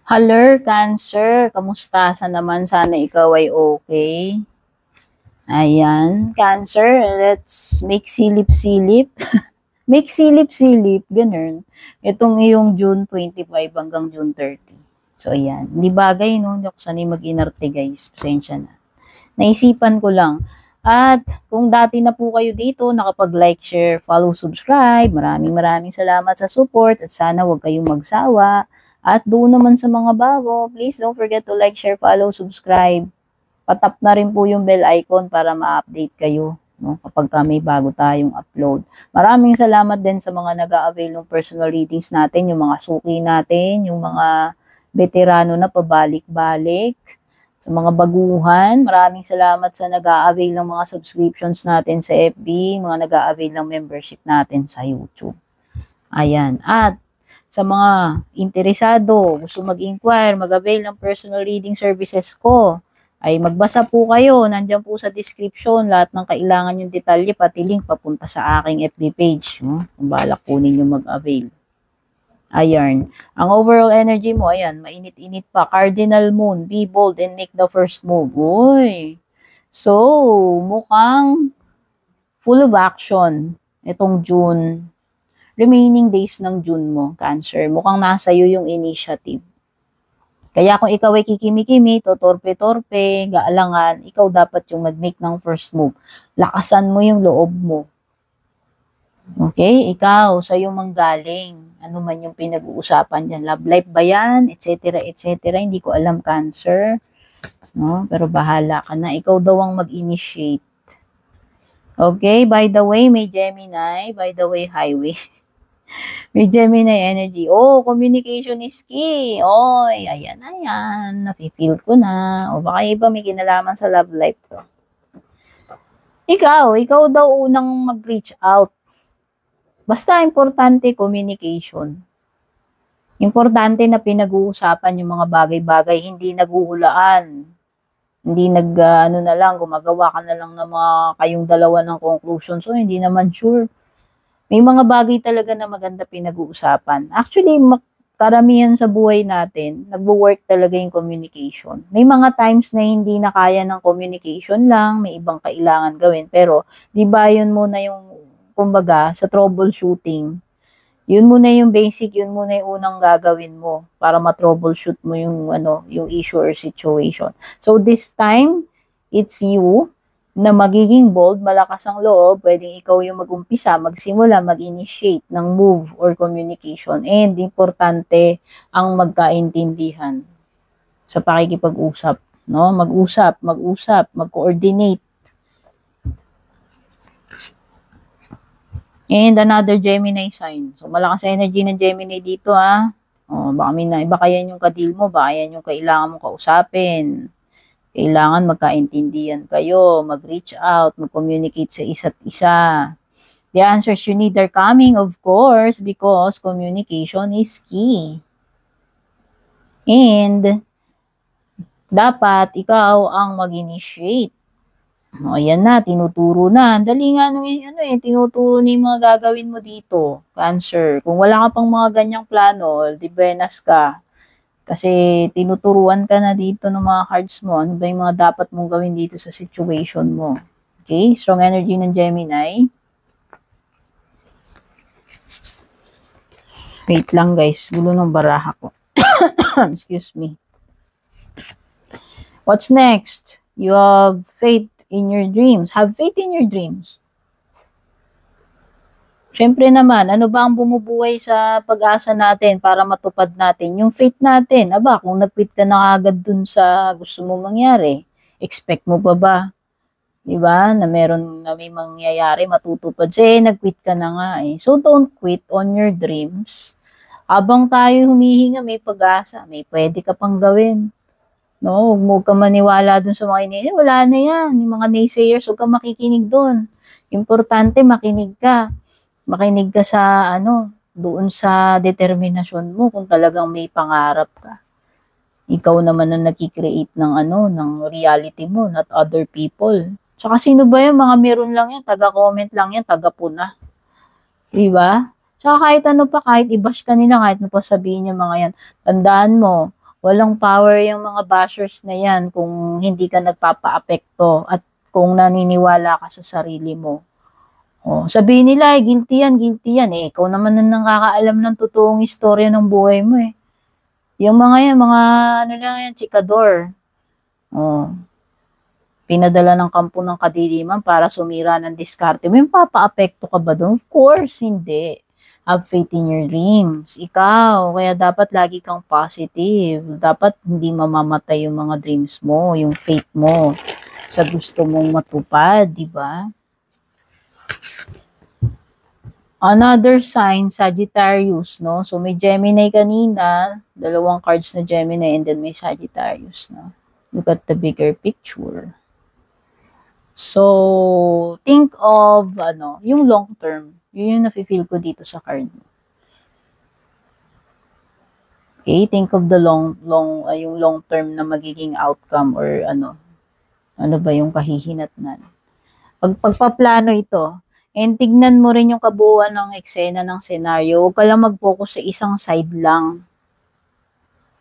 Hello, Cancer. Kamusta? Naman sana ikaw ay okay. Ayan, Cancer, let's make silip-silip. Make silip-silip, ganun. Itong iyong June 25 hanggang June 30. So, ayan. Hindi bagay, no? Hindi ako sanay mag-inarte, guys. Pasensya na. Naisipan ko lang. At kung dati na po kayo dito, nakapag-like, share, follow, subscribe, maraming salamat sa support at sana huwag kayong magsawa. At doon naman sa mga bago, please don't forget to like, share, follow, subscribe. Patap na rin po yung bell icon para ma-update kayo, no, kapag may bago tayong upload. Maraming salamat din sa mga nag-a-avail ng personal readings natin, yung mga suki natin, yung mga veterano na pabalik-balik. Sa mga baguhan, maraming salamat sa nag-a-avail ng mga subscriptions natin sa FB, mga nag-a-avail ng membership natin sa YouTube. Ayan. At sa mga interesado, gusto mag-inquire, mag-avail ng personal reading services ko, ay magbasa po kayo. Nandiyan po sa description lahat ng kailangan yung detalye, pati link papunta sa aking FB page. Kung balak po ninyo mag-avail. Ayan. Ang overall energy mo, ayan, mainit-init pa. Cardinal Moon, be bold and make the first move. Uy! So, mukhang full of action itong June. Remaining days ng June mo, Cancer. Mukhang nasa iyo yung initiative. Kaya kung ikaw ay kikimi-kimi, totorpe-torpe, gaalangan, ikaw dapat yung mag-make ng first move. Lakasan mo yung loob mo. Okay? Ikaw, sa'yo manggaling. Ano man yung pinag-uusapan dyan. Love life ba yan? Etc. etc. Hindi ko alam, Cancer. No? Pero bahala ka na. Ikaw daw ang mag-initiate. Okay? By the way, may Gemini. By the way, highway. May Gemini energy. Oh, communication is key. Oy, ayan. Nafe-feel ko na. O baka iba may kinalaman sa love life to. Ikaw daw unang mag-reach out. Basta importante communication. Importante na pinag-uusapan yung mga bagay-bagay, hindi naguhulaan. Hindi gumagawa ka na lang ng mga kayong dalawa ng conclusion. So, hindi naman sure. May mga bagay talaga na maganda pinag-uusapan. Actually, karamihan sa buhay natin, nagwo-work talaga yung communication. May mga times na hindi na kaya ng communication lang, may ibang kailangan gawin. Pero, di ba yun muna yung, kumbaga, sa troubleshooting, yun muna yung basic, yun muna yung unang gagawin mo para ma-troubleshoot mo yung, yung issue or situation. So, this time, it's you na magiging bold, malakas ang loob, pwedeng ikaw yung mag-umpisa, magsimula, mag-initiate ng move or communication. And importante ang magkaintindihan sa pakikipag-usap. No? Mag-usap, mag-coordinate. And another Gemini sign. So, malakas energy ng Gemini dito, ha. Baka yan yung ka-deal mo, baka yan yung kailangan mong kausapin. Kailangan magkaintindihan kayo, mag-reach out, mag-communicate sa isa't isa. The answers you need are coming, of course, because communication is key. And, dapat ikaw ang mag-initiate. Ayan na, tinuturo na. Dali nga tinuturo ni mga gagawin mo dito, Cancer. Kung wala ka pang mga ganyang plano, di benas ka. Kasi tinuturuan ka na dito ng mga cards mo. Ano ba yung mga dapat mong gawin dito sa situation mo? Okay? Strong energy ng Gemini. Wait lang guys. Gulo ng baraha ko. Excuse me. What's next? You have faith in your dreams. Have faith in your dreams. Siyempre naman, ano ba ang bumubuhay sa pag-asa natin para matupad natin? Yung faith natin. Aba, kung nag-quit ka na agad dun sa gusto mo mangyari, expect mo pa ba? Diba? Na may mangyayari, matutupad. Nag-quit ka na nga eh. So, don't quit on your dreams. Habang tayo humihinga, may pag-asa. May pwede ka pang gawin. No, huwag ka maniwala dun sa mga wala na yan. Yung mga naysayers, huwag ka makikinig dun. Importante, makinig ka. Makinig ka sa, doon sa determinasyon mo kung talagang may pangarap ka. Ikaw naman ang nag-create ng reality mo, not other people. Tsaka sino ba yung mga meron lang yan, taga-comment lang yan, taga-puna. Diba? Tsaka kahit ano pa, kahit i-bash ka nila, kahit ano pa sabihin yung mga yan, tandaan mo, Walang power yung mga bashers na yan kung hindi ka nagpapa-apekto at kung naniniwala ka sa sarili mo. Oh, sabihin nila, guilty yan, guilty yan. Eh, ikaw naman ang nakakaalam ng totoong istorya ng buhay mo eh. Yung mga yan, mga ano lang yan, chikador. Oh, pinadala ng kampo ng kadiliman para sumira ng diskarte mo. Yung papa-apekto ka ba doon? Of course, hindi. Have faith in your dreams. Ikaw, kaya dapat lagi kang positive. Dapat hindi mamamatay yung mga dreams mo, yung faith mo sa gusto mong matupad, di ba? Another sign, Sagittarius, no? So, may Gemini kanina, dalawang cards na Gemini, and then may Sagittarius, no? Look at the bigger picture. So, think of, yung long term. Yun yung nafe-feel ko dito sa card. Okay, think of the yung long term na magiging outcome or ano ba yung kahihinatnan. Pagpaplano ito, and tignan mo rin yung kabuuan ng eksena ng senaryo. Huwag ka lang mag-focus sa isang side lang.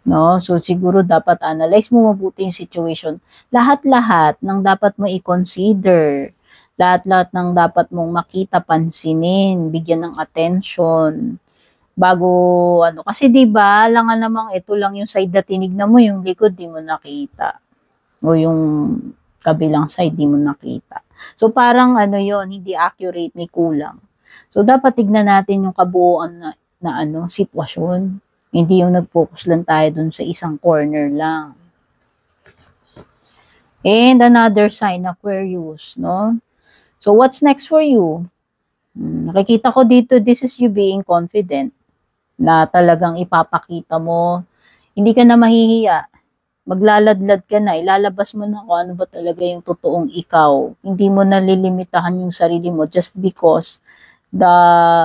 No? So, siguro dapat analyze mo mabuti yung situation. Lahat-lahat ng dapat mo i-consider. Lahat-lahat ng dapat mong makita, pansinin, bigyan ng attention. Bago, kasi diba, alangan namang ito lang yung side na tinignan mo, yung likod di mo nakita. O yung kabilang side di mo nakita. So, parang yon hindi accurate, may kulang. So, dapat tignan natin yung kabuuan na sitwasyon. Hindi yung nag-focus lang tayo dun sa isang corner lang. And another sign, Aquarius, no? So, what's next for you? Nakikita ko dito, this is you being confident na talagang ipapakita mo. Hindi ka na mahihiya. Maglaladlad ka na, ilalabas mo na kung ano ba talaga yung totoong ikaw. Hindi mo nalilimitahan yung sarili mo just because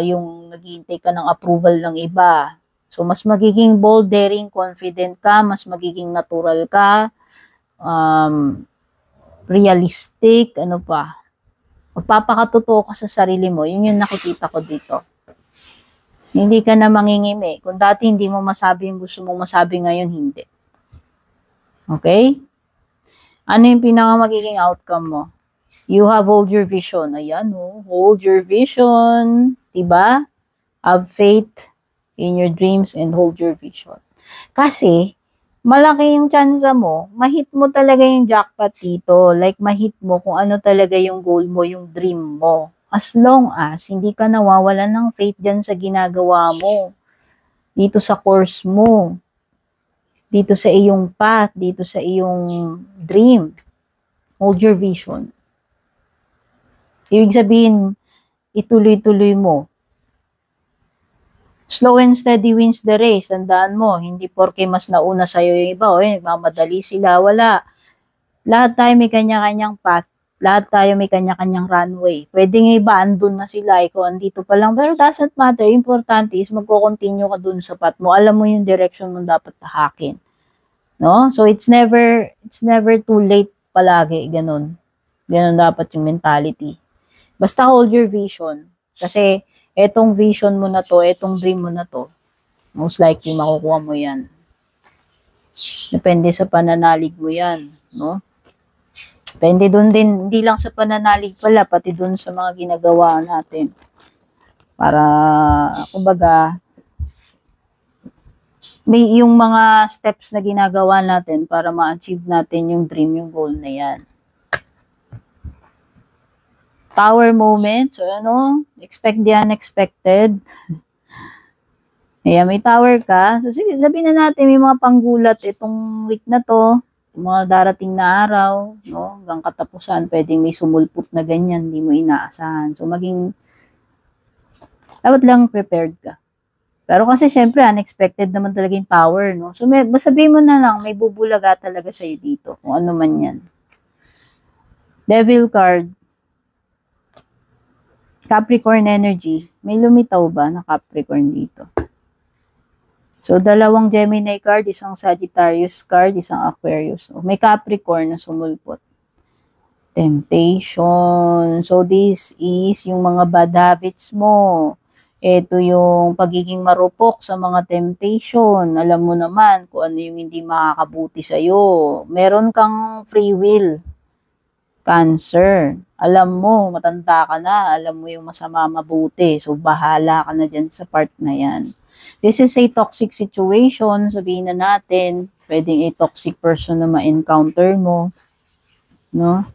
yung naghihintay ka ng approval ng iba. So, mas magiging bold, daring, confident ka, mas magiging natural ka, realistic, magpapakatotoo ka sa sarili mo. Yun yung nakikita ko dito. Hindi ka na mangingimi. Kung dati hindi mo masabi yung gusto mong masabi, ngayon hindi. Okay? Ano yung magiging outcome mo? You have hold your vision. Ayan, hold your vision. Diba? Have faith in your dreams and hold your vision. Kasi, malaki yung chance mo, mahit mo talaga yung jackpot dito. Like, mahit mo kung ano talaga yung goal mo, yung dream mo. As long as hindi ka nawawalan ng faith dyan sa ginagawa mo. Dito sa course mo. Dito sa iyong path, dito sa iyong dream. Hold your vision. Ibig sabihin, ituloy-tuloy mo. Slow and steady wins the race. Tandaan mo, hindi porke mas nauna sa'yo yung iba, nagmamadali sila, wala. Lahat tayo may kanya-kanyang path. Lahat tayo may kanya-kanyang runway. Pwede nga iba, andun na sila, ikaw andito pa lang. Pero doesn't matter. Importante is magko-continue ka dun sa path mo. Alam mo yung direction mo dapat tahakin. No? So, it's never too late palagi. Ganun dapat yung mentality. Basta hold your vision. Kasi, etong vision mo na to, etong dream mo na to, most likely makukuha mo yan. Depende sa pananalig mo yan. No? Depende dun din, hindi lang sa pananalig pala, pati dun sa mga ginagawa natin. Para, kumbaga, may yung mga steps na ginagawa natin para ma-achieve natin yung dream, yung goal na yan. Tower moment, so expect the unexpected. Ayan, may tower ka. So sige, sabihin na natin may mga panggulat itong week na to, mga darating na araw, hanggang katapusan, pwedeng may sumulpot na ganyan, hindi mo inaasahan. So dapat lang prepared ka. Pero kasi syempre, unexpected naman talaga yung power, no? So, sabihin mo na lang, may bubulaga talaga sa'yo dito, kung ano man yan. Devil card. Capricorn energy. May lumitaw ba na Capricorn dito? So, dalawang Gemini card, isang Sagittarius card, isang Aquarius. So, may Capricorn na sumulpot. Temptation. So, this is yung mga bad habits mo. Ito yung pagiging marupok sa mga temptation. Alam mo naman kung ano yung hindi makakabuti sa'yo. Meron kang free will. Cancer. Alam mo, matanda ka na. Alam mo yung masama mabuti. So, bahala ka na dyan sa part na yan. This is a toxic situation. Sabihin na natin, pwedeng a toxic person na ma-encounter mo. No?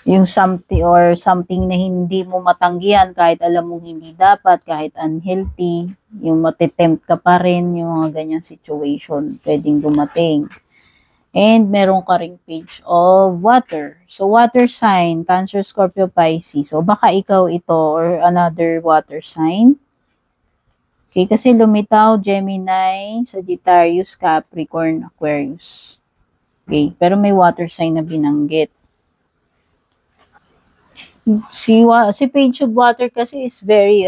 Yung something na hindi mo matanggihan kahit alam mong hindi dapat, kahit unhealthy, yung matitempt ka pa rin, yung mga ganyang situation, pwedeng dumating. And meron ka ring page of water. So, water sign, Cancer, Scorpio, Pisces. So, baka ikaw ito or another water sign. Okay, kasi lumitaw, Gemini, Sagittarius, Capricorn, Aquarius. Okay, pero may water sign na binanggit. Si Page of Water kasi is very,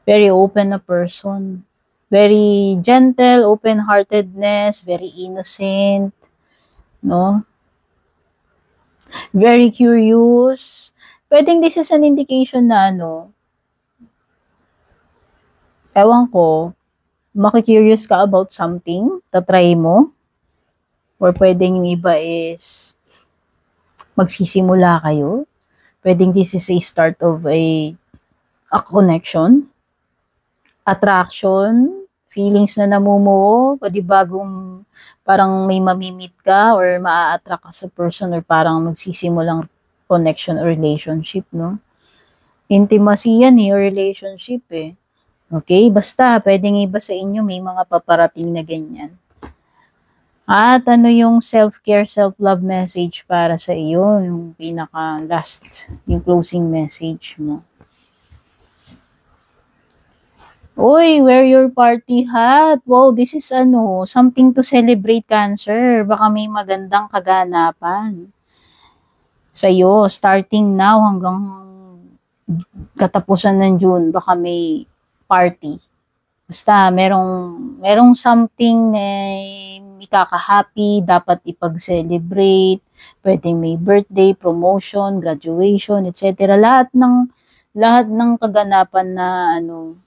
very open na person. Very gentle, open-heartedness, very innocent, no? Very curious. Pwedeng this is an indication na, ewan ko, makikurious ka about something, tatry mo. Or pwedeng yung iba is, magsisimula kayo. Pwedeng this is a start of a connection, attraction, feelings na namumuo, pwede bagong parang may mamimit ka or maa-attract ka sa person or parang magsisimulang connection or relationship, no? Intimacy yan or relationship Okay? Basta, pwedeng iba sa inyo may mga paparating na ganyan. At ano yung self-care, self-love message para sa iyo? Yung pinaka-last, yung closing message mo. Uy, wear your party hat. Wow, this is something to celebrate, Cancer. Baka may magandang kaganapan sa'yo. Starting now hanggang katapusan ng June, baka may party. Basta, merong something na ikaka-happy, dapat ipag-celebrate, pwedeng may birthday, promotion, graduation, etc. Lahat ng kaganapan na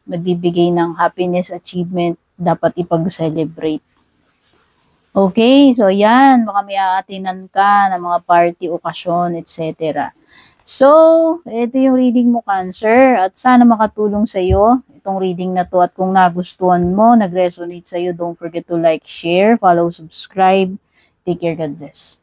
nagbibigay ng happiness, achievement, dapat ipag-celebrate. Okay, so yan, baka may aatinan ka ng mga party, okasyon, etc. So, ito yung reading mo, Cancer, at sana makatulong sa iyo itong reading na to, at kung nagustuhan mo, nag-resonate sa iyo, don't forget to like, share, follow, subscribe. Take care, God bless.